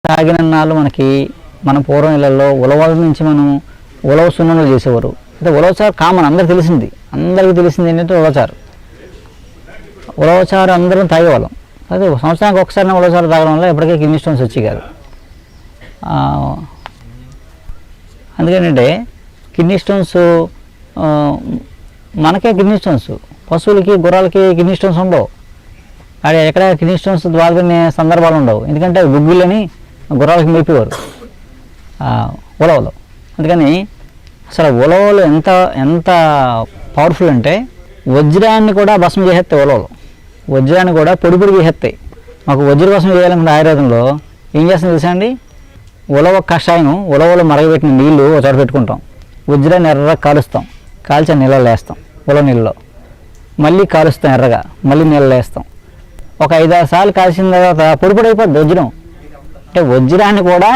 తాగిన నాళ్ళు మనకి మన పూర్వం ఇళ్ళల్లో ఉలవల నుంచి మనం ఉలవ సున్నుండలు చేసేవారు. అంటే ఉలవచారు కామన్, అందరికీ తెలిసింది ఏంటంటే ఉలవచారు అందరం తాగేవాళ్ళం. అదే సంవత్సరానికి ఒకసారి ఉలవచారు తాగడం వల్ల ఎప్పటికీ కిడ్నీ స్టోన్స్ వచ్చి కాదు. అందుకేంటంటే కిడ్నీ స్టోన్స్ మనకే కిడ్నీ స్టోన్స్, పశువులకి గుర్రాలకి కిడ్నీ స్టోన్స్ ఉండవు. అది ఎక్కడ కిడ్నీ స్టోన్స్ ద్వారానే సందర్భాలు ఉండవు. ఎందుకంటే గుగ్గిళ్ళని గుర్రాలకి మేపేవారు ఉలవలు. అందుకని అసలు ఉలవలు ఎంత ఎంత పవర్ఫుల్ అంటే వజ్రాన్ని కూడా భస్మం చేసేస్తాయి ఉలవలు. వజ్రాన్ని కూడా పొడి చేసేస్తాయి. మాకు వజ్ర భస్మం చేయాలనుకుంటే ఆయుర్వేదంలో ఏం చేస్తుంది తెలుసా అండి, ఉలవ కషాయం, ఉలవలు మరగబెట్టిన నీళ్లు ఒక చోట పెట్టుకుంటాం, వజ్రాన్ని ఎర్రగా కాలుస్తాం, కాల్చి నీళ్ళలో వేస్తాం, ఉలవ నీళ్ళలో మళ్ళీ కాలుస్తాం ఎర్రగా, మళ్ళీ నీళ్ళలో వేస్తాం. ఒక 5-6 సార్లు కాల్చిన తర్వాత పొడి అయిపోద్ది వజ్రం. అంటే వజ్రాన్ని కూడా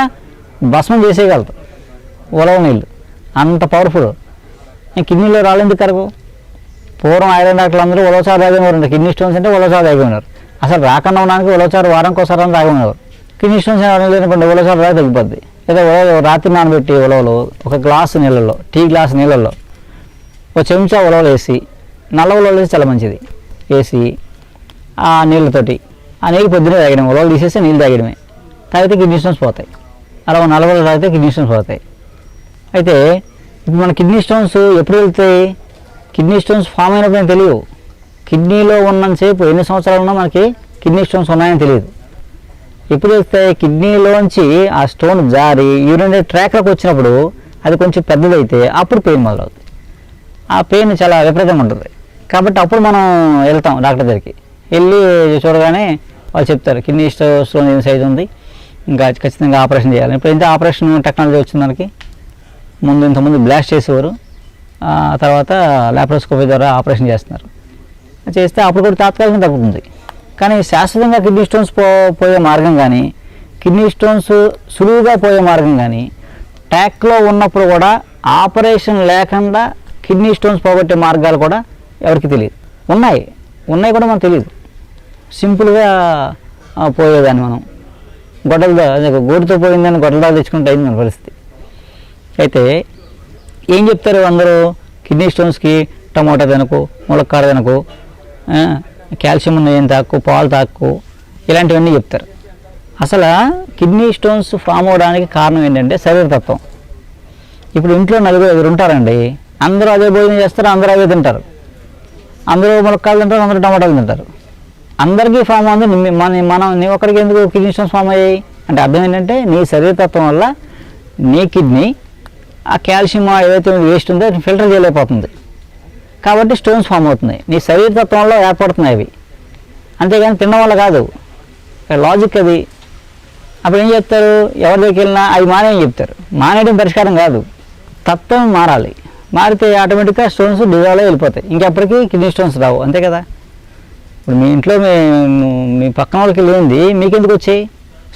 భస్మం చేసేయగలరు ఉలవ నీళ్ళు, అంత పవర్ఫుల్. కిడ్నీలో రాళ్ళు ఎందుకు కరగవు? పూర్వం ఐరన్ డాక్టర్లు అందరూ ఉలవచారు తాగేవారు. కిడ్నీ స్టోన్స్ అంటే ఉలవచారు తాగేవారు. అసలు రాకుండా ఉండడానికి ఉలవచారు వారానికి ఒకసారి తాగేవారు. కిడ్నీ స్టోన్స్ లేనప్పుడు ఉలవచారు తాగి తగ్గిపోద్ది. ఏదో రాత్రి నానబెట్టి ఉలవలు ఒక గ్లాసు నీళ్ళల్లో, టీ గ్లాసు నీళ్ళల్లో ఒక చెంచా ఉలవలు వేసి, నల్ల ఉలవలు వేసి చాలా మంచిది వేసి ఆ నీళ్ళతోటి, ఆ నీళ్ళు పొద్దున్నే తాగడం, ఉలవలు తీసేసి నీళ్ళు తాగడమే. తాగితే కిడ్నీ స్టోన్స్ పోతాయి. అలా నల్లవలు తాగితే కిడ్నీ స్టోన్స్ పోతాయి. అయితే ఇప్పుడు మన కిడ్నీ స్టోన్స్ ఎప్పుడు వెళ్తాయి? కిడ్నీ స్టోన్స్ ఫామ్ అయినప్పుడు తెలియవు. కిడ్నీలో ఉన్నంతసేపు ఎన్ని సంవత్సరాలు ఉన్నా మనకి కిడ్నీ స్టోన్స్ ఉన్నాయని తెలియదు. ఎప్పుడు వెళ్తాయి? కిడ్నీలోంచి ఆ స్టోన్ జారి యూరినరీ ట్రాక్లోకి వచ్చినప్పుడు అది కొంచెం పెద్దదైతే అప్పుడు పెయిన్ మొదలవుతుంది. ఆ పెయిన్ చాలా విపరీతంగా ఉంటుంది. కాబట్టి అప్పుడు మనం వెళ్తాం డాక్టర్ దగ్గరికి. వెళ్ళి చూడగానే వాళ్ళు చెప్తారు కిడ్నీ స్టోన్ ఏం సైజు ఉంది, ఇంకా ఖచ్చితంగా ఆపరేషన్ చేయాలి. ఇప్పుడు ఎంత ఆపరేషన్ టెక్నాలజీ వచ్చింది మనకి. ఇంతకుముందు బ్లాస్ట్ చేసేవారు, తర్వాత లాప్రోస్కోపీ ద్వారా ఆపరేషన్ చేస్తున్నారు. చేస్తే అప్పుడు కూడా తాత్కాలికంగా తగ్గుతుంది. కానీ శాశ్వతంగా కిడ్నీ స్టోన్స్ పోయే మార్గం కానీ, కిడ్నీ స్టోన్స్ సులువుగా పోయే మార్గం కానీ, ట్యాక్లో ఉన్నప్పుడు కూడా ఆపరేషన్ లేకుండా కిడ్నీ స్టోన్స్ పోగొట్టే మార్గాలు కూడా ఎవరికి తెలియదు. ఉన్నాయి కూడా మనకు తెలియదు. సింపుల్గా పోయేదాన్ని మనం గోటితో పోయిందని గొడ్డలతో తెచ్చుకుంటే అయింది మన పరిస్థితి. అయితే ఏం చెప్తారు అందరూ, కిడ్నీ స్టోన్స్కి టమోటా తినకు, ములక్కాడ తినకు, కాల్షియం ఉన్న ఏం తాక్కు, పాలు తాక్కు, ఇలాంటివన్నీ చెప్తారు. అసలు కిడ్నీ స్టోన్స్ ఫామ్ అవడానికి కారణం ఏంటంటే శరీరతత్వం. ఇప్పుడు ఇంట్లో 4-5 ఉంటారండి, అందరూ అదే భోజనం చేస్తారు, అందరూ అదే తింటారు, అందరూ ములక్కాయలు తింటారు, అందరూ టమాటాలు తింటారు, అందరికీ ఫామ్ అవుతుంది. నీ ఒక్కడికి ఎందుకు కిడ్నీ స్టోన్స్ ఫామ్ అయ్యాయి అంటే అర్థం ఏంటంటే నీ శరీరతత్వం వల్ల నీ కిడ్నీ ఆ కాల్షియం ఏదైతే వేస్ట్ ఉందో ఫిల్టర్ చేయలేకపోతుంది, కాబట్టి స్టోన్స్ ఫామ్ అవుతున్నాయి. నీ శరీరతత్వంలో ఏర్పడుతున్నాయి అవి, అంతేగాని తినడం వల్ల కాదు. లాజిక్ అది. అప్పుడు ఏం చెప్తారు, ఎవరి దగ్గరికి వెళ్ళినా అవి మానేయని చెప్తారు. మానేయడం పరిష్కారం కాదు, తత్వం మారాలి. మారితే ఆటోమేటిక్గా స్టోన్స్ డిజాల్వ్ వెళ్ళిపోతాయి, ఇంకెప్పటికీ కిడ్నీ స్టోన్స్ రావు. అంతే కదా. ఇప్పుడు మీ ఇంట్లో మీ పక్కన వాళ్ళకి లేనిది మీకెందుకు వచ్చాయి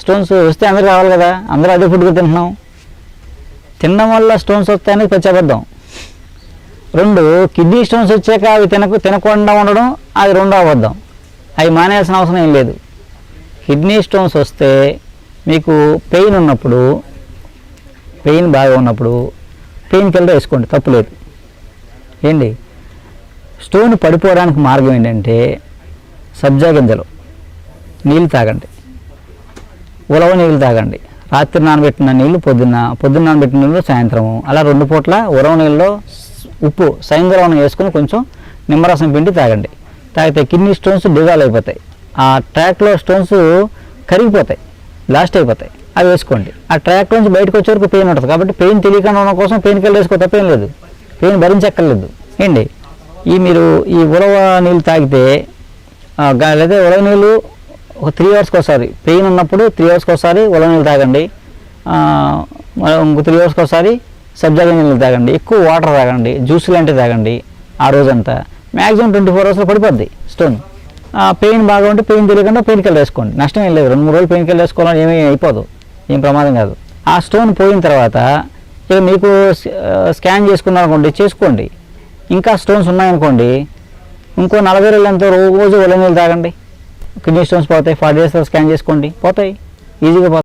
స్టోన్స్? వస్తే అందరూ రావాలి కదా, అందరూ అదే ఫుడ్గా తింటున్నాం. తినడం వల్ల స్టోన్స్ వస్తాయని పచ్చబద్ధం. 2 కిడ్నీ స్టోన్స్ వచ్చాక అవి తినకుండా ఉండడం, అది 2వ అబద్ధం. అవి మానేయాల్సిన అవసరం ఏం లేదు. కిడ్నీ స్టోన్స్ వస్తే మీకు పెయిన్ ఉన్నప్పుడు, పెయిన్ బాగా ఉన్నప్పుడు పెయిన్ కిల్లర్ వేసుకోండి, తప్పులేదు. ఏంటి స్టోన్ పడిపోవడానికి మార్గం ఏంటంటే సబ్జా గింజలు నీళ్ళు తాగండి, ఉలవ నీళ్ళు తాగండి, రాత్రి నానబెట్టిన నీళ్ళు పొద్దున్న నానబెట్టిన నీళ్ళు సాయంత్రము, అలా 2 పూట్ల ఉలవ నీళ్ళలో ఉప్పు సైంధవం వేసుకొని కొంచెం నిమ్మరసం పిండి తాగండి. తాగితే కిడ్నీ స్టోన్స్ డిజాల్వ్ అయిపోతాయి, ఆ ట్రాక్లో స్టోన్స్ కరిగిపోతాయి, బ్లాస్ట్ అయిపోతాయి. అవి వేసుకోండి. ఆ ట్రాక్ నుంచి బయటకు వచ్చే వరకు పెయిన్ ఉంటుంది, కాబట్టి పెయిన్ తెలియకుండా ఉండడం కోసం పెయిన్ కిల్లర్ వేసుకో, తప్పేం లేదు. పెయిన్ భరించక్కర్లేదు. ఏంటి మీరు ఈ ఉలవ నీళ్ళు తాగితే, లేదా ఉలవ నీళ్ళు ఒక 3 అవర్స్కి ఒకసారి, పెయిన్ ఉన్నప్పుడు 3 అవర్స్కి ఒకసారి ఉలవ నీళ్ళు తాగండి, ఇంకో 3 అవర్స్కి ఒకసారి సబ్జా నీళ్ళు తాగండి, ఎక్కువ వాటర్ తాగండి, జ్యూస్ లాంటివి తాగండి. ఆ రోజంతా మ్యాక్సిమం 24 అవర్స్లో పడిపోద్ది స్టోన్. పెయిన్ బాగా ఉంటే పెయిన్ తెలియకుండా పెయిన్ కిల్లర్ వేసుకోండి, నష్టం ఏం లేదు. 2-3 రోజులు పెయిన్ కిల్లర్ వేసుకోవాలని ఏమీ అయిపోదు, ఏం ప్రమాదం కాదు. ఆ స్టోన్ పోయిన తర్వాత ఇక మీకు స్కాన్ చేసుకున్నారనుకోండి, చేసుకోండి. ఇంకా స్టోన్స్ ఉన్నాయనుకోండి, ఇంకో 40 రోజులంతా రోజు ఉలవ నీళ్ళు తాగండి, కిడ్నీ స్టోన్స్ పోతాయి. 40 డేస్ స్కాన్ చేసుకోండి, పోతాయి, ఈజీగా పోతాయి.